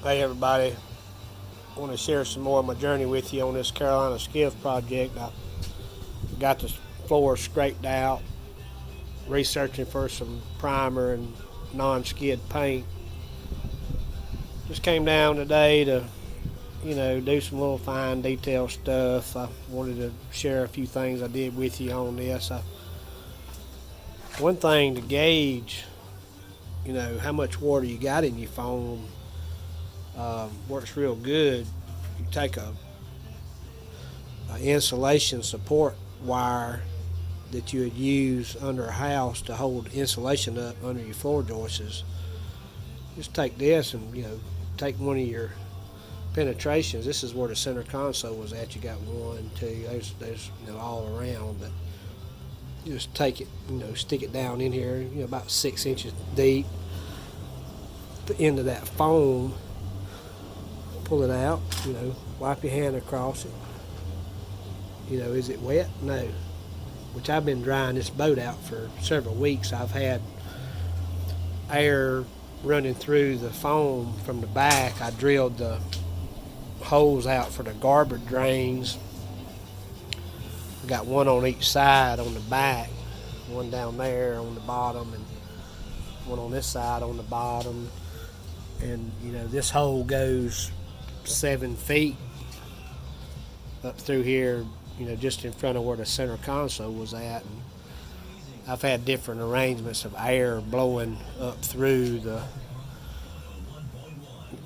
Hey everybody, I want to share some more of my journey with you on this Carolina Skiff project. I got the floor scraped out, researching for some primer and non-skid paint. Just came down today to, do some little fine detail stuff. I wanted to share a few things I did with you on this. One thing to gauge, how much water you got in your foam, works real good. You take a insulation support wire that you would use under a house to hold insulation up under your floor joists. Just take this and take one of your penetrations. This is where the center console was at. You got one, two. There's all around, but you just take it, stick it down in here, about 6 inches deep. The end of that foam. Pull it out. Wipe your hand across it. Is it wet? No. Which I've been drying this boat out for several weeks. I've had air running through the foam from the back. I drilled the holes out for the garbage drains. I got one on each side on the back, one down there on the bottom, and one on this side on the bottom. And this hole goes 7 feet up through here, just in front of where the center console was at. And I've had different arrangements of air blowing up through the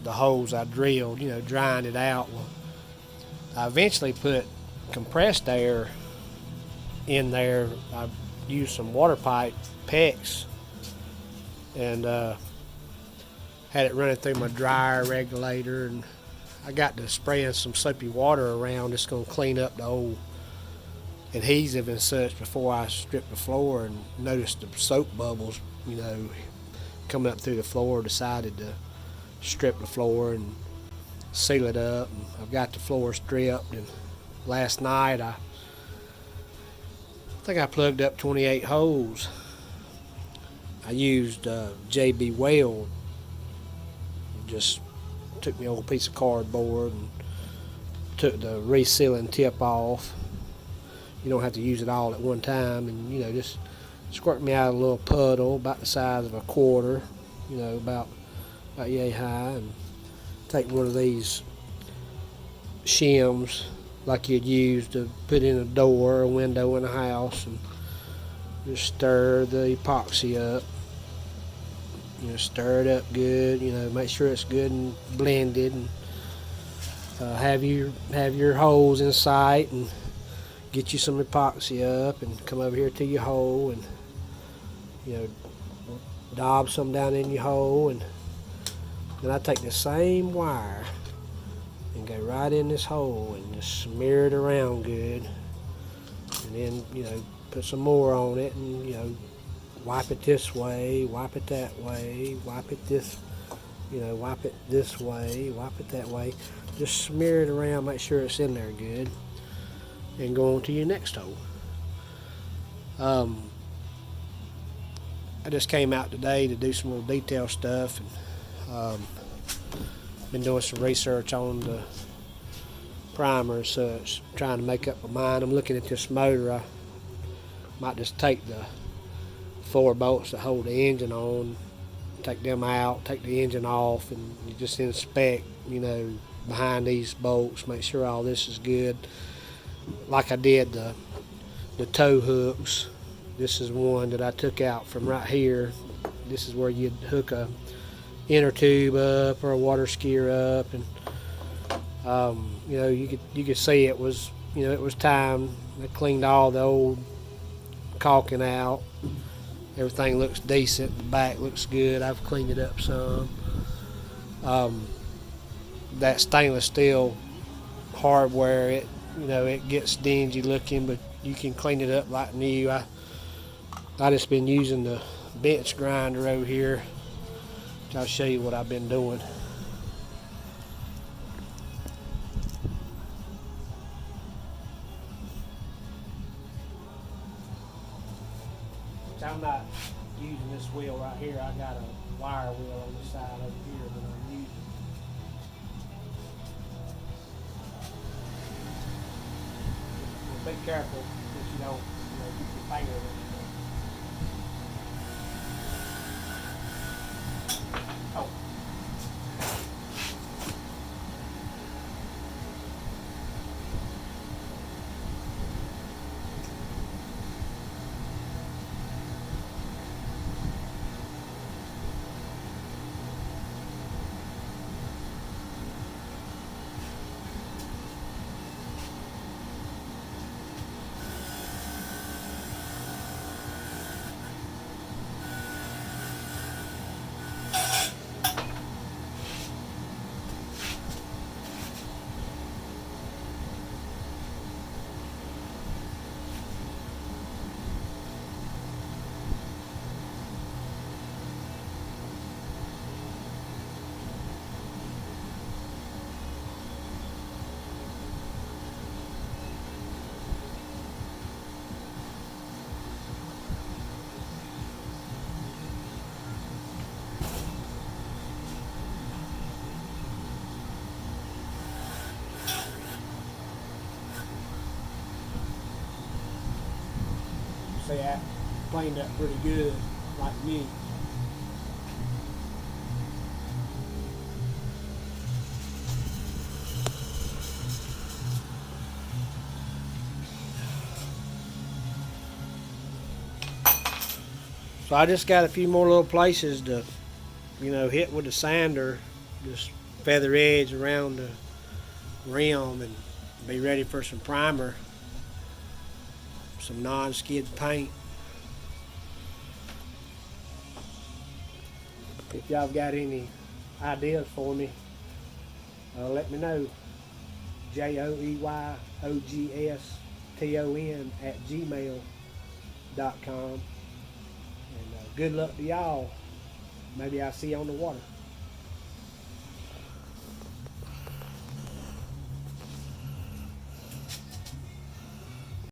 holes I drilled, drying it out. Well, I eventually put compressed air in there. I used some water pipe PEX and had it running through my dryer regulator, and I got to spraying some soapy water around. It's going to clean up the old adhesive and such before I strip the floor, and noticed the soap bubbles, coming up through the floor. Decided to strip the floor and seal it up. And I've got the floor stripped, and last night I think I plugged up 28 holes. I used JB Weld. Just took me an old piece of cardboard and took the resealing tip off. You don't have to use it all at one time, and just squirt me out a little puddle about the size of a quarter, about yay high, and take one of these shims like you'd use to put in a door or a window in a house, and just stir the epoxy up. Stir it up good. Make sure it's good and blended, and have your holes in sight, and get you some epoxy up, and come over here to your hole, and daub some down in your hole, and then I take the same wire and go right in this hole and just smear it around good, and then put some more on it, and wipe it this way, wipe it that way, wipe it this, wipe it this way, wipe it that way. Just smear it around, make sure it's in there good, and go on to your next hole. I just came out today to do some little detail stuff, and been doing some research on the primer and such, trying to make up my mind. I'm looking at this motor. I might just take the 4 bolts that hold the engine on, take them out, take the engine off, and you just inspect, behind these bolts, make sure all this is good. Like I did the tow hooks. This is one that I took out from right here. This is where you'd hook a inner tube up or a water skier up, and you could see it was time. I cleaned all the old caulking out. Everything looks decent. The back looks good. I've cleaned it up some. That stainless steel hardware, it gets dingy looking, but you can clean it up like new. I just been using the bench grinder over here. I'll show you what I've been doing. I'm not using this wheel right here. I got a wire wheel on the side over here that I'm using. careful that you don't, get your finger in it. Oh. See that cleaned up pretty good, like me. So I just got a few more little places to, hit with the sander, just feather edge around the rim and be ready for some primer, some non-skid paint. If y'all got any ideas for me, let me know. JoeyOgSton@gmail.com. And good luck to y'all. Maybe I'll see you on the water.